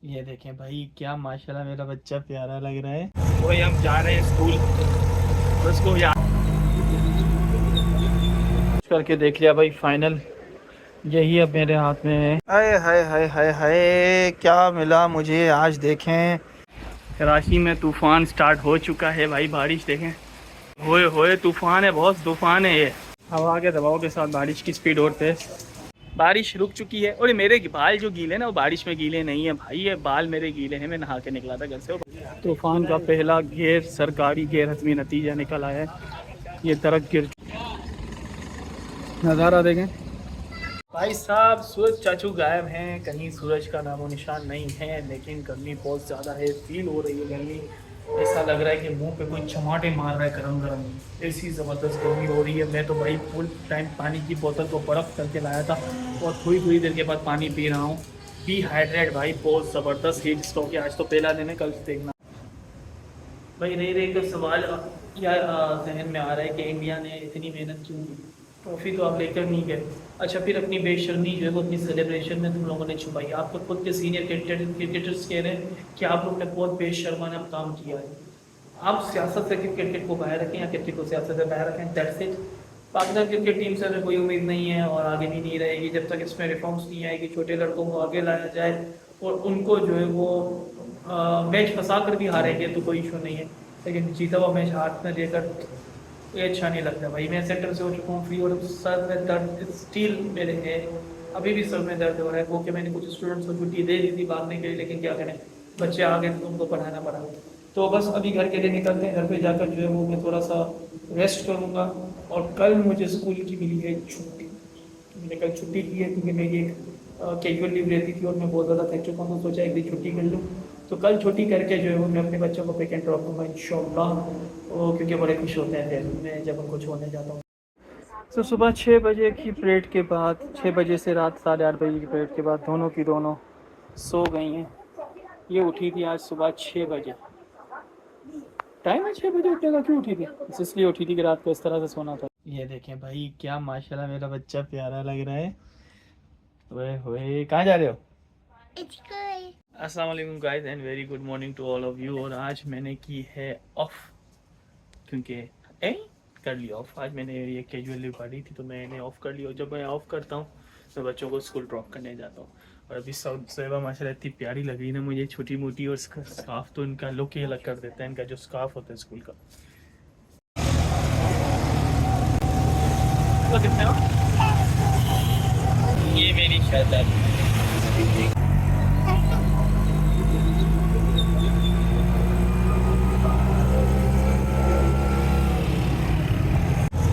ये देखें भाई, क्या माशाल्लाह मेरा बच्चा प्यारा लग रहा है। वही हम जा रहे हैं स्कूल। उसको याद करके देख लिया भाई, फाइनल यही अब मेरे हाथ में है। हाय हाय हाय हाय हाय, क्या मिला मुझे आज देखें। कराची में तूफान स्टार्ट हो चुका है भाई, बारिश देखें। होए तूफान है, बहुत तूफान है ये। हवा के दबाव के साथ बारिश की स्पीड और तेज। बारिश रुक चुकी है। और मेरे बाल जो गीले ना, वो बारिश में गीले नहीं है भाई, ये बाल मेरे गीले हैं, मैं नहा के निकला था घर से। तूफान का पहला गेर, सरकारी गेर हतमी नतीजा निकल आया है। ये दरख्त गिर, नज़ारा देखें भाई साहब। सूरज चाचू गायब हैं, कहीं सूरज का नामो निशान नहीं है। लेकिन गर्मी बहुत ज़्यादा है, फील हो रही है गर्मी। ऐसा लग रहा है कि मुंह पे कोई चमाटे मार रहा है गरम गरम। ऐसी ज़बरदस्त गर्मी हो रही है। मैं तो भाई फुल टाइम पानी की बोतल को बर्फ़ करके लाया था और थोड़ी देर के बाद पानी पी रहा हूँ। डिहाइड्रेट भाई, बहुत ज़बरदस्त हीट स्ट्रोक है। आज तो पहला दिन है, कल से देखना भाई। रही का सवाल या जहन में आ रहा है कि इंडिया ने इतनी मेहनत क्यों की, ट्रॉफी तो आप लेकर नहीं गए। अच्छा, फिर अपनी बेशर्मी जो है वो अपनी सेलिब्रेशन में तुम लोगों ने छुपाई। आप तो खुद के सीनियर क्रिकेटर्स कह रहे हैं कि आप लोग ने बहुत बेशर्माना काम किया है। आप सियासत से क्रिकेट को बाहर रखें या क्रिकेट को सियासत से बाहर रखें, that's it. Pakistan cricket team से हमें कोई उम्मीद नहीं है और आगे भी नहीं रहेगी जब तक इसमें रिफॉर्म्स नहीं आएगी। छोटे लड़कों को आगे लाया जाए और उनको जो है वो मैच फंसा कर भी हारेंगे तो कोई इशू नहीं है। लेकिन जीता हुआ मैच हाथ में देकर ये अच्छा नहीं लगता भाई। मैं सेंटर से हो चुका हूँ फ्री और सर में दर्द स्टील मेरे है। अभी भी सर में दर्द हो रहा है। वो कि मैंने कुछ स्टूडेंट्स को छुट्टी दे दी थी भागने के लिए, लेकिन क्या करें, बच्चे आ गए तो उनको पढ़ाना पड़ा। तो बस अभी घर के लिए निकलते हैं। घर पे जाकर जो है वो मैं थोड़ा सा रेस्ट करूँगा। और कल मुझे स्कूल की मिली है छुट्टी। मैंने कल छुट्टी की है क्योंकि मेरी एक कैजुअल लीव रहती थी और मैं बहुत ज़्यादा थक चुका हूँ, तो सोचा एक दिन छुट्टी कर लूँ। तो कल छुट्टी करके जो है वो मैं अपने बच्चों को पिक एंड ड्रॉप दूँगा इंशाल्लाह। वो क्योंकि बड़े खुश होते हैं फिर मैं जब उनको छोड़ने जाता हूँ। तो सुबह 6 बजे की परेड के बाद, 6 बजे से रात 8:30 बजे की परेड के बाद दोनों की दोनों सो गई हैं। ये उठी थी आज सुबह 6 बजे। टाइम है 6 बजे उठने का, क्यों उठी थी? इसलिए उठी थी कि रात को इस तरह से सोना था। ये देखें भाई, क्या माशाल्लाह मेरा बच्चा प्यारा लग रहा है। ओए होए, कहाँ जा रहे हो? अस्सलाम वालेकुम guys and very good morning to all of you. और आज मैंने की है ऑफ, क्योंकि ए कर लिया ऑफ। आज मैंने ये कैजुअल लीव काटी थी तो मैंने ऑफ कर लिया। जब मैं ऑफ करता हूँ मैं बच्चों को स्कूल ड्रॉप करने जाता हूँ। और अभी सब सेवा माशाल्लाह इतनी प्यारी लग रही है ना मुझे, छोटी मोटी। और स्कार्फ तो इनका लुक ही अलग कर देता है, इनका जो स्कार्फ होता है स्कूल का। तो कितने हो? ये मेरी शर्ट है।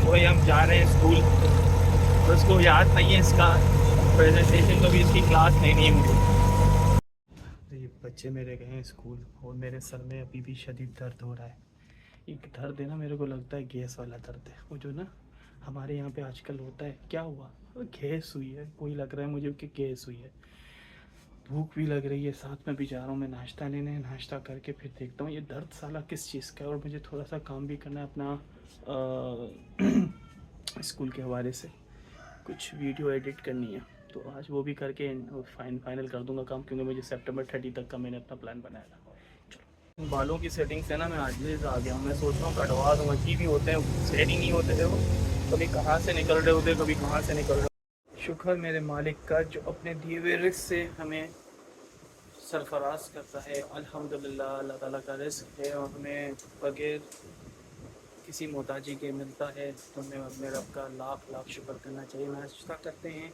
वही हम जा रहे हैं स्कूल। और उसको याद नहीं है इसका प्रेजेंटेशन, तो भी इसकी क्लास लेनी है मुझे। ये बच्चे मेरे गए हैं स्कूल और मेरे सर में अभी भी शदीद दर्द हो रहा है। एक दर्द है ना, मेरे को लगता है गैस वाला दर्द है। वो जो ना हमारे यहाँ पे आजकल होता है, क्या हुआ, गैस हुई है, कोई लग रहा है मुझे कि गैस हुई है। भूख भी लग रही है, साथ में भी जा रहा हूँ मैं नाश्ता लेने। नाश्ता करके फिर देखता हूँ ये दर्द साला किस चीज़ का है। और मुझे थोड़ा सा काम भी करना है अपना स्कूल के हवाले से, कुछ वीडियो एडिट करनी है। तो आज वो भी करके फाइनल कर दूंगा काम, क्योंकि मुझे सितंबर 30 तक का मैंने अपना प्लान बनाया था। चलो, बालों की सेटिंग से ना मैं आज भी आ गया हूँ। मैं सोच रहा हूँ कटवा दूँ, अजीब ही होते हैं, सेट ही नहीं होते थे वो। कभी कहाँ से निकल रहे होते, कभी कहाँ से निकल रहे। शुक्र मेरे मालिक का जो अपने दिए हुए रिस्क से हमें सरफराज करता है। अल्हम्दुलिल्लाह, अल्लाह ताला का रिस्क है और हमें बगैर किसी मोहताजी के मिलता है। तो हमें अपने रब का लाख लाख शुक्र करना चाहिए। नाश्ता करते हैं,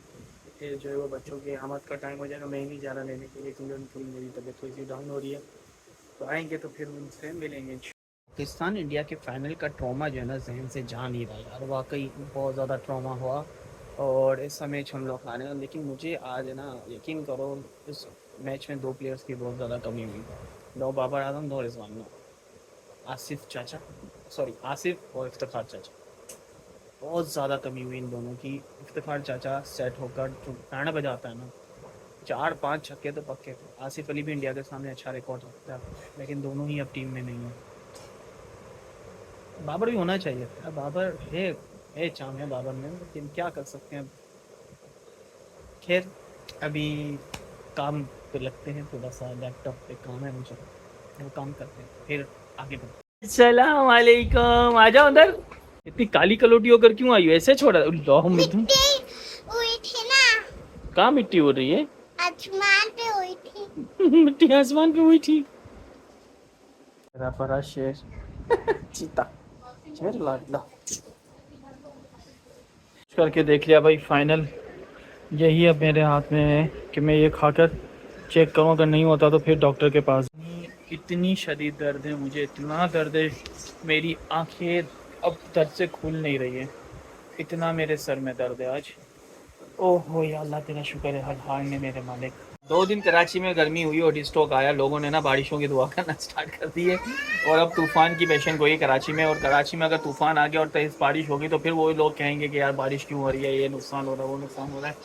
फिर जो है वो बच्चों के आमद का टाइम हो जाएगा। मैं ही नहीं जा रहा लेने के लिए क्योंकि उनकी मेरी तबीयत थोड़ी सी डाउन हो रही है। तो आएंगे तो फिर उनसे मिलेंगे। पाकिस्तान इंडिया के फाइनल का ट्रॉमा जो है ना जहन से जा नहीं रहा यार, वाकई बहुत ज़्यादा ट्रॉमा हुआ। और इस मैच हम लोग हारे। लेकिन मुझे आज है ना, यकीन करो, इस मैच में दो प्लेयर्स की बहुत ज़्यादा कमी हुई। दो बाबर आजम, दो रिजवान, आसिफ चाचा, सॉरी आसिफ और इफ्तिखार चाचा, बहुत ज़्यादा कमी हुई इन दोनों की। इफ्तिखार चाचा सेट होकर जो गाना बजाता है ना, 4-5 छक्के तो पक्के थे। आसिफ अली भी इंडिया के सामने अच्छा रिकॉर्ड रखता है, लेकिन दोनों ही अब टीम में नहीं है। बाबर भी होना चाहिए था, बाबर है चाम है बाबर में, लेकिन क्या कर सकते हैं। खैर, अभी काम पे लगते हैं, थोड़ा सा लैपटॉप पे काम है मुझे, वो काम करते हैं फिर आगे बढ़ते। सलाम वालेकुम, आ जाओ अंदर। इतनी काली कलोटी होकर क्यों आई हो? ऐसे छोड़ा मिट्टी हुई थी ना, कहाँ मिट्टी हो रही है? आसमान पे हुई थी। मिट्टी आसमान पे हुई थी। मेरा बड़ा शेर चीता शेर लाडला करके देख लिया भाई। फाइनल यही अब मेरे हाथ में है कि मैं ये खाकर चेक करूँ, अगर नहीं होता तो फिर डॉक्टर के पास। इतनी शदीद दर्द है मुझे, इतना दर्द है, मेरी आंखें अब दर्द से खुल नहीं रही है, इतना मेरे सर में दर्द है आज। ओहो या अल्लाह तेरा शुक्र है हर हाल में मेरे मालिक। 2 दिन कराची में गर्मी हुई और स्टॉक आया, लोगों ने ना बारिशों की दुआ करना स्टार्ट कर दी है और अब तूफ़ान की पेशन गोई कराची में। और कराची में अगर तूफ़ान आ गया और तेज़ बारिश होगी तो फिर वो लोग कहेंगे कि यार बारिश क्यों हो रही है, ये नुकसान हो रहा है, वो नुकसान हो रहा है।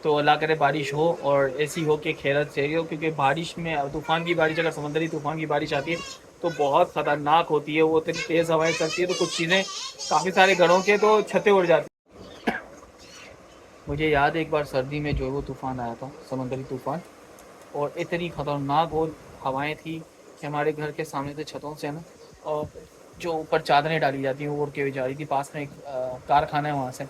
तो अल्लाह करे बारिश हो और ऐसी हो कि खैरत से हो, क्योंकि बारिश में तूफ़ान की बारिश, अगर समंदरी तूफ़ान की बारिश आती है तो बहुत ख़तरनाक होती है। वो इतनी तेज़ हवाएं चलती है तो कुछ चीज़ें, काफ़ी सारे घरों के तो छतें उड़ जाती हैं। मुझे याद है एक बार सर्दी में जो वो तूफ़ान आया था, समंदरी तूफ़ान, और इतनी ख़तरनाक वो हवाएं थी कि हमारे घर के सामने से छतों से ना, और जो ऊपर चादरें डाली जाती हैं वो उड़ के जा रही थी। पास में एक कारखाना है वहाँ से,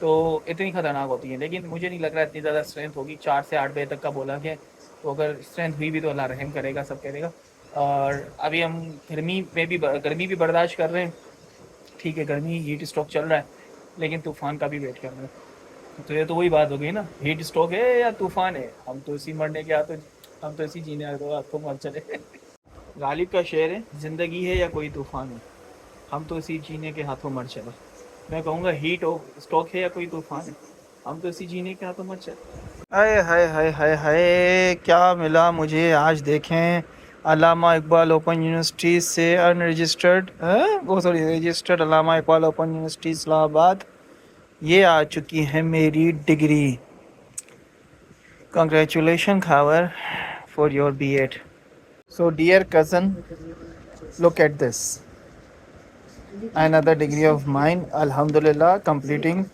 तो इतनी ख़तरनाक होती है। लेकिन मुझे नहीं लग रहा इतनी ज़्यादा स्ट्रेंथ होगी। 4 से 8 बजे तक का बोला कि तो अगर स्ट्रेंथ हुई भी तो अल्लाह रहम करेगा, सब करेगा। और अभी हम गर्मी भी बर्दाश्त कर रहे हैं, ठीक है, गर्मी हीट स्ट्रोक चल रहा है, लेकिन तूफ़ान का भी वेट कर रहे हैं। तो ये तो वही बात हो गई ना, हीट स्ट्रोक है या तूफ़ान है, हम तो इसी मरने के हाथों, हम तो इसी जीने के हाथों मर चले। गालिब का शेर है, ज़िंदगी है या कोई तूफ़ान है, हम तो इसी जीने के हाथों मर चले। मैं कहूँगा हीट स्ट्रोक है या कोई तूफ़ान है, हम तो इसी जीने के हाथों मर चले। हाय हाय हाय हाय हाय, क्या मिला मुझे आज देखें। अल्लामा इकबाल ओपन यूनिवर्सिटी से अनरजिस्टर्ड, वो सॉरी रजिस्टर्ड अल्लामा इकबाल ओपन यूनिवर्सिटी इस्लामाबाद, ये आ चुकी है मेरी degree. Congratulation Khawar for your B.Ed. So dear cousin, look at this. Another degree of mine, Alhamdulillah, completing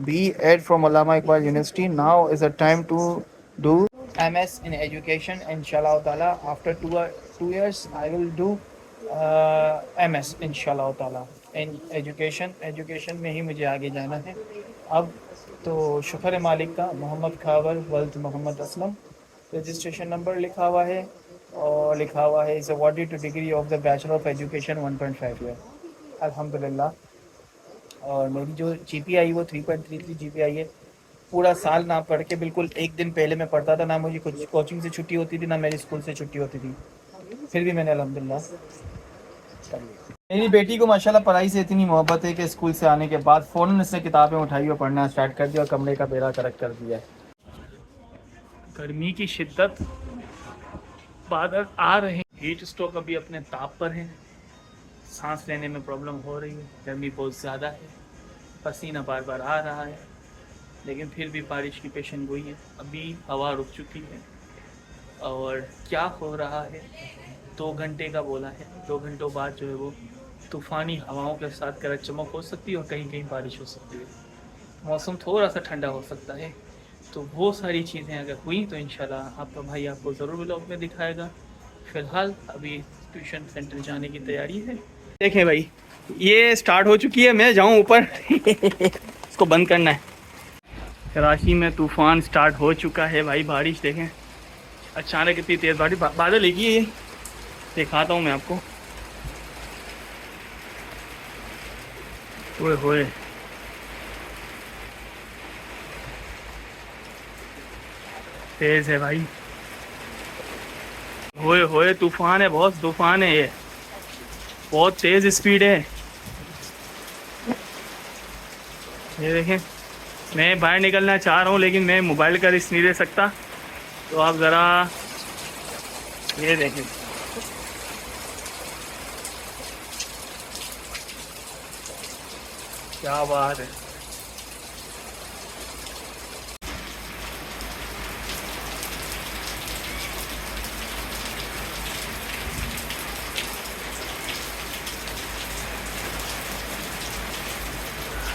B.Ed from Allama Iqbal University. Now is the time to do MS in education. Inshallah Taala, after 2 years, I will do MS Inshallah Taala in education. Education में ही मुझे आगे जाना है अब। तो शुक्र है मालिक का, मोहम्मद खावर वल्द मोहम्मद असलम, रजिस्ट्रेशन नंबर लिखा हुआ है और लिखा हुआ है is awarded two degree of the bachelor of education 1.5 year, अल्हम्दुलिल्लाह। और मेरी जो GPI वो 3.33 GPI है। पूरा साल ना पढ़ के बिल्कुल एक दिन पहले मैं पढ़ता था, ना मुझे कुछ कोचिंग से छुट्टी होती थी, ना मेरी स्कूल से छुट्टी होती थी, फिर भी मैंने अल्हम्दुलिल्लाह कर लिया। मेरी बेटी को माशाल्लाह पढ़ाई से इतनी मोहब्बत है कि स्कूल से आने के बाद फ़ौरन इसने किताबें उठाई और पढ़ना स्टार्ट कर दिया और कमरे का बेड़ा करक कर दिया है। गर्मी की शिद्दत, बादल आ रहे हैं, हीट स्ट्रोक अभी अपने ताप पर है, सांस लेने में प्रॉब्लम हो रही है, गर्मी बहुत ज़्यादा है, पसीना बार बार आ रहा है, लेकिन फिर भी बारिश की पेशन गोई है। अभी हवा रुक चुकी है और क्या हो रहा है, 2 घंटे का बोला है, 2 घंटों बाद जो है वो तूफ़ानी हवाओं के साथ गरज चमक हो सकती है और कहीं कहीं बारिश हो सकती है, मौसम थोड़ा सा ठंडा हो सकता है। तो वो सारी चीज़ें अगर हुई तो इंशाल्लाह आपका भाई आपको ज़रूर व्लॉग में दिखाएगा। फ़िलहाल अभी ट्यूशन सेंटर जाने की तैयारी है। देखें भाई, ये स्टार्ट हो चुकी है, मैं जाऊँ ऊपर इसको बंद करना है। कराची में तूफ़ान स्टार्ट हो चुका है भाई, बारिश देखें, अचानक इतनी तेज़ बारिश, बादल एक ही है, दिखाता हूँ मैं आपको। ओए होए, तेज़ है भाई, होए होए, तूफ़ान है, बहुत तूफ़ान है, ये बहुत तेज़ स्पीड है। ये देखें, मैं बाहर निकलना चाह रहा हूँ लेकिन मैं मोबाइल का रिस्क नहीं ले सकता, तो आप ज़रा ये देखें, क्या बात है।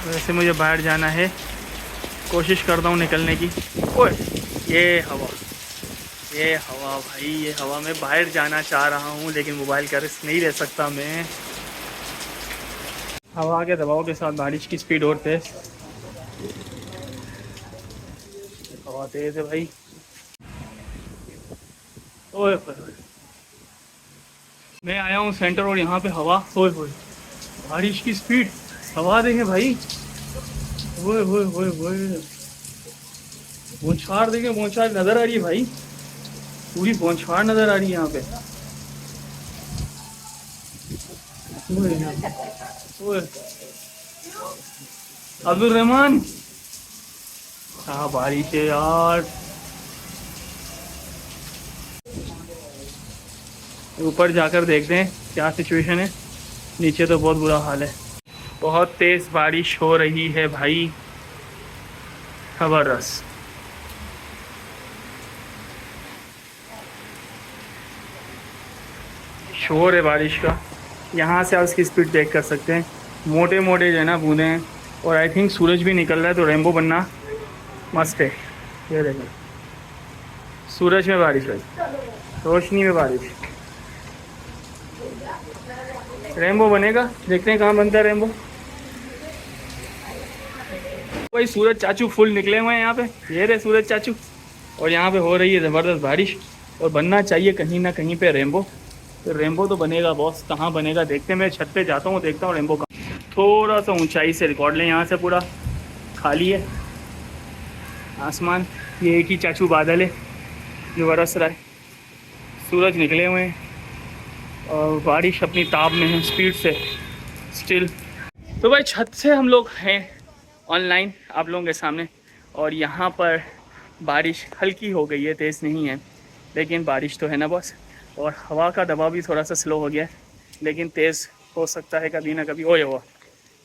वैसे मुझे बाहर जाना है, कोशिश करता हूँ निकलने की। ओए ये हवा, ये हवा भाई, ये हवा में बाहर जाना चाह रहा हूँ लेकिन मोबाइल का रिस्क नहीं ले सकता मैं। हवा के दबाव के साथ बारिश की स्पीड और तेज, हवा तेज है भाई। ओए होए, मैं आया हूँ सेंटर और यहाँ पे हवा, ओए होए बारिश की स्पीड, हवा देखें भाई, ओए होए होए होए, बौछार देखें, बौछार नजर आ रही है भाई, पूरी बौछार नजर आ रही है यहाँ पे। ओए अब्दुल रहमान, क्या बारिश है यार। ऊपर जाकर देखते हैं क्या सिचुएशन है, नीचे तो बहुत बुरा हाल है। बहुत तेज बारिश हो रही है भाई, जबरदस्त। शोर है बारिश का, यहाँ से आप इसकी स्पीड चेक कर सकते हैं, मोटे मोटे जो है ना बूंदे हैं। और आई थिंक सूरज भी निकल रहा है तो रेनबो बनना मस्त है। ये देखें सूरज में बारिश है, रोशनी में बारिश, रेनबो बनेगा, देखते हैं कहाँ बनता है रेनबो। भाई सूरज चाचू फुल निकले हुए हैं यहाँ पे, ये रहे सूरज चाचू, और यहाँ पे हो रही है ज़बरदस्त बारिश, और बनना चाहिए कहीं ना कहीं पे रेनबो। तो रेनबो तो बनेगा बॉस, कहाँ बनेगा देखते हैं। मैं छत पे जाता हूँ, देखता हूँ रेनबो का, थोड़ा सा ऊंचाई से रिकॉर्ड लें। यहाँ से पूरा खाली है आसमान, ये एक ही चाचू बादल है जो बरस रहा है, सूरज निकले हुए हैं और बारिश अपनी ताब में है स्पीड से स्टिल। तो भाई छत से हम लोग हैं ऑनलाइन आप लोगों के सामने, और यहाँ पर बारिश हल्की हो गई है, तेज़ नहीं है लेकिन बारिश तो है ना बॉस। और हवा का दबाव भी थोड़ा सा स्लो हो गया है, लेकिन तेज़ हो सकता है कभी ना कभी। ओए हुआ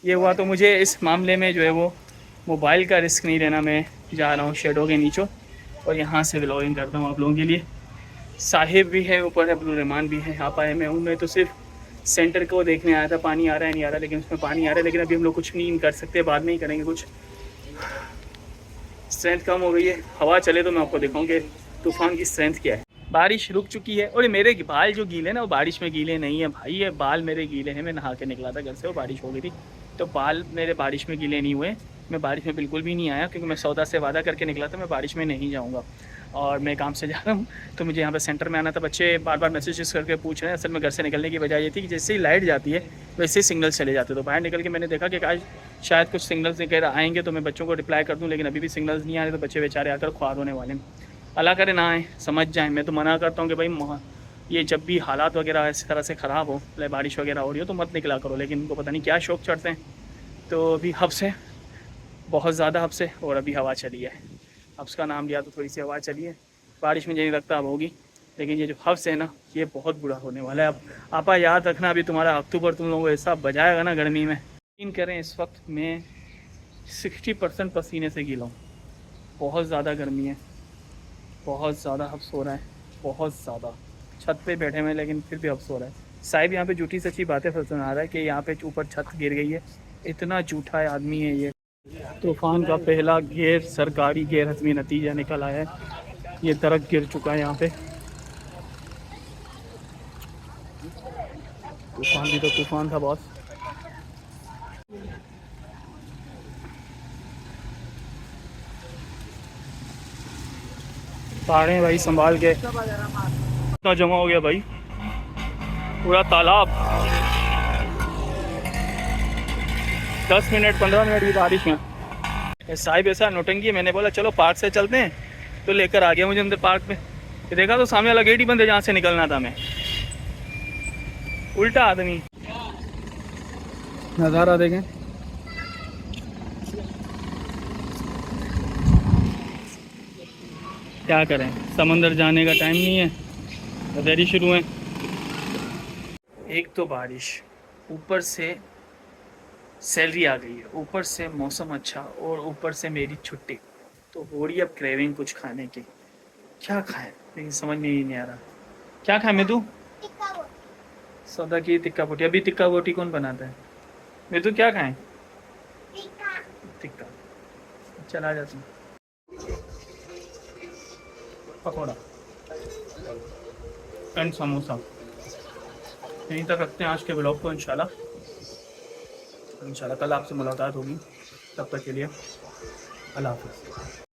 ये हुआ, तो मुझे इस मामले में जो है वो मोबाइल का रिस्क नहीं लेना। मैं जा रहा हूँ शेडो के नीचे और यहाँ से व्लॉगिंग करता हूँ आप लोगों के लिए। साहिब भी है ऊपर, अब्दुल रहमान भी है, आप आए। मैं तो सिर्फ सेंटर को देखने आया था, पानी आ रहा है नहीं आ रहा, लेकिन उसमें पानी आ रहा है। लेकिन अभी हम लोग कुछ नहीं कर सकते, बाद में ही करेंगे कुछ। स्ट्रेंथ कम हो गई है, हवा चले तो मैं आपको दिखाऊंगी तूफ़ान की स्ट्रेंथ क्या है। बारिश रुक चुकी है, और मेरे बाल जो गीले ना वो बारिश में गीले नहीं है भाई, ये बाल मेरे गीले हैं। मैं नहा के निकला था घर से, वो बारिश हो गई थी तो बाल मेरे बारिश में गीले नहीं हुए। मैं बारिश में बिल्कुल भी नहीं आया, क्योंकि मैं सौदा से वादा करके निकला था मैं बारिश में नहीं जाऊँगा, और मैं काम से जा रहा हूँ। तो मुझे यहाँ पे सेंटर में आना था। बच्चे बार बार मैसेजेस करके पूछ रहे हैं। असल में घर से निकलने की वजह ये थी कि जैसे ही लाइट जाती है वैसे ही सिग्नल चले जाते। तो बाहर निकल के मैंने देखा कि आज शायद कुछ सिग्नल्स वगैरह आएंगे तो मैं बच्चों को रिप्लाई कर दूँ, लेकिन अभी भी सिग्नल्स नहीं आ रहे। तो बच्चे बेचारे आकर ख्वार होने वाले हैं। अल्लाह करे ना आए, समझ जाएँ। मैं तो मना करता हूँ कि भाई ये जब भी हालात वगैरह इस तरह से ख़राब हो, बारिश वगैरह हो रही हो तो मत निकला करो। लेकिन उनको पता नहीं क्या शौक चढ़ते हैं। तो अभी हफ्स है, बहुत ज़्यादा हफ्स है, और अभी हवा चली है। हफ्स का नाम लिया तो थोड़ी सी हवा चली है। बारिश में नहीं लगता अब होगी, लेकिन ये जो हफ्स है ना ये बहुत बुरा होने वाला है। अब आपा याद रखना, अभी तुम्हारा अक्टूबर तुम लोगों को ऐसा बजाएगा ना गर्मी में। यकीन करें इस वक्त मैं 60% पसीने से गीला हूँ। बहुत ज़्यादा गर्मी है, बहुत ज़्यादा हफ्स हो रहा है, बहुत ज़्यादा। छत पे बैठे हुए हैं लेकिन फिर भी हफ्स हो रहा है। साहिब यहाँ पे झूठी सच्ची बातें सुना रहा है कि यहाँ पे ऊपर छत गिर गई है। इतना झूठा आदमी है ये। तूफ़ान का पहला गैर सरकारी गैर हतमी नतीजा निकल आया है, ये दरख्त गिर चुका है यहाँ पे। तूफ़ान भी तो तूफ़ान था बॉस। तारे भाई संभाल के, इतना जमा हो गया भाई पूरा तालाब। 10 मिनट 15 मिनट की बारिश में साहिब ऐसा नोटंकी है। मैंने बोला चलो पार्क से चलते हैं, तो लेकर आ गया मुझे अंदर पार्क में। ये देखा तो सामने वाला गेट ही बंद है जहाँ से निकलना था मैं। उल्टा आदमी। नज़ारा देखें, क्या करें, समंदर जाने का टाइम नहीं है, दशहरी शुरू है। एक तो बारिश, ऊपर से सैलरी आ गई है, ऊपर से मौसम अच्छा, और ऊपर से मेरी छुट्टी। तो हो रही अब क्रेविंग कुछ खाने की। क्या खाएं लेकिन समझ में ही नहीं आ रहा क्या खाएं। मैं तू सौदा की टिक्का बोटी, अभी टिक्का बोटी कौन बनाता है। मैं तो क्या खाएं, टिक्का। चला जाता हूँ। पकौड़ा एंड समोसा। यहीं तक रखते हैं आज के ब्लॉग को। इंशाल्लाह कल आपसे मुलाकात होगी। तब तक के लिए अल्लाह हाफ़िज़।